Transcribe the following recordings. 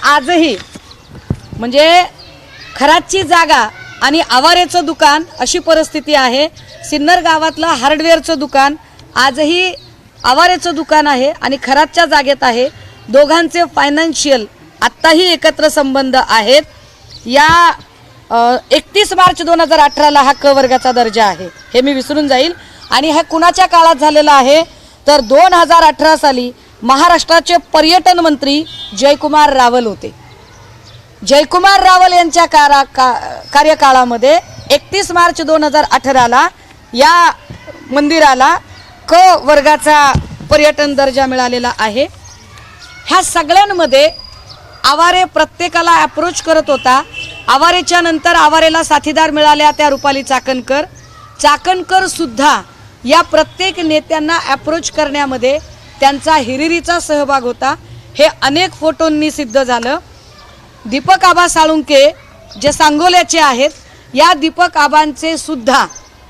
आजही म्हणजे खराची जागा आणि आवारेचं दुकान अशी परिस्थिती आहे। सिन्नर गावातलं हार्डवेअरचं दुकान आजही आवारेचं दुकान आहे आणि खराच्या जागेत आहे। दोघांचे फायनान्शियल आत्ताही एकत्र संबंध आहेत। या 31 मार्च 2018ला हा क वर्गाचा दर्जा आहे, हे मी विसरून जाईल। आणि हा कुणाच्या काळात झालेला आहे तर 2018 साली महाराष्ट्राचे पर्यटन मंत्री जयकुमार रावल होते। जयकुमार रावल यांच्या कार्यकाळामध्ये 31 मार्च 2018ला या मंदिराला क वर्गाचा पर्यटन दर्जा मिळालेला आहे। ह्या सगळ्यांमध्ये आवारे प्रत्येकाला अप्रोच करत होता। आवारेच्या नंतर आवारेला साथीदार मिळाल्या त्या रुपाली चाकणकर। चाकणकर सुद्धा या प्रत्येक नेत्यांना अप्रोच करण्यामध्ये त्यांचा हिरिरीचा सहभाग होता। हे अनेक फोटोंनी सिद्ध झालं। दीपक आबा साळुंके जे सांगोल्याचे आहेत, या दीपक आबांचे सुद्धा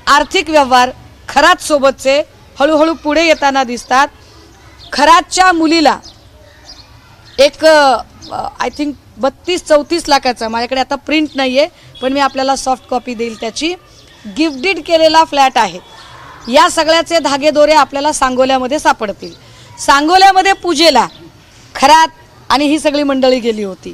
आर्थिक व्यवहार खरात सोबतचे हळूहळू पुढे येताना दिसतात। खरातच्या मुलीला एक आय थिंक 32-34 लाखाचा, माझ्याकडे आता प्रिंट नाही आहे पण मी आपल्याला सॉफ्ट कॉपी देईल त्याची, गिफ्ट डीड केलेला फ्लॅट आहे। या सगळ्याचे धागेदोरे आपल्याला सांगोल्यामध्ये सापडतील। सांगोल्यामध्ये पूजेला खरात आणि ही सगळी मंडळी गेली होती।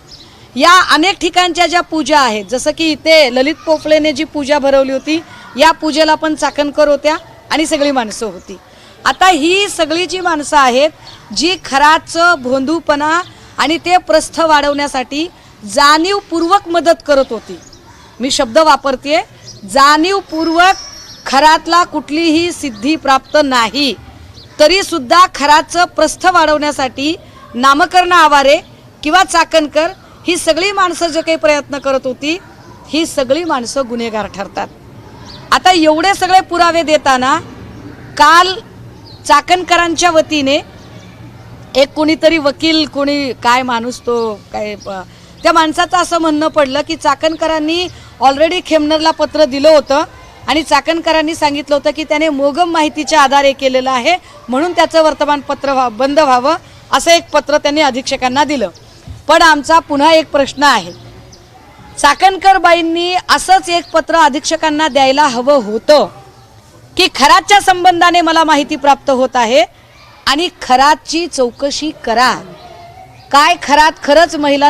या अनेक ठिकाणच्या ज्या पूजा आहेत, जसं की इथे ललित पोफळेने जी पूजा भरवली होती, या पूजेला पण चाकणकर होत्या आणि सगळी माणसं होती। आता ही सगळी जी माणसं आहेत जी खराचं भोंदूपणा आणि ते प्रस्थ वाढवण्यासाठी जाणीवपूर्वक मदत करत होती। मी शब्द वापरते, जाणीवपूर्वक। खरातला कुठलीही सिद्धी प्राप्त नाही तरी सुद्धा खराचं प्रस्थ वाढवण्यासाठी नामकर्ण आवारे किंवा चाकणकर ही सगळी माणसं जे काही प्रयत्न करत होती, ही सगळी माणसं गुन्हेगार ठरतात। आता एवढे सगळे पुरावे देताना काल चाकणकरांच्या वतीने एक कोणीतरी वकील, कोणी काय माणूस तो काय, त्या माणसाचं असं म्हणणं पडलं की चाकणकरांनी ऑलरेडी खेमनरला पत्र दिलं होतं आणि चाकणकरांनी सांगितलं होतं की त्याने मोगम माहितीच्या आधारे केलेलं आहे म्हणून त्याचं वर्तमानपत्र बंद व्हावं, असं एक पत्र त्यांनी अधीक्षकांना दिलं। पण आमचा पुन्हा एक प्रश्न आहे, चाकणकर बाईंनी असंच एक पत्र अधीक्षकांना द्यायला हवं होतं की खराच्या संबंधाने मला माहिती प्राप्त होत आहे आणि खराची चौकशी करा। काय खरात खरंच महिला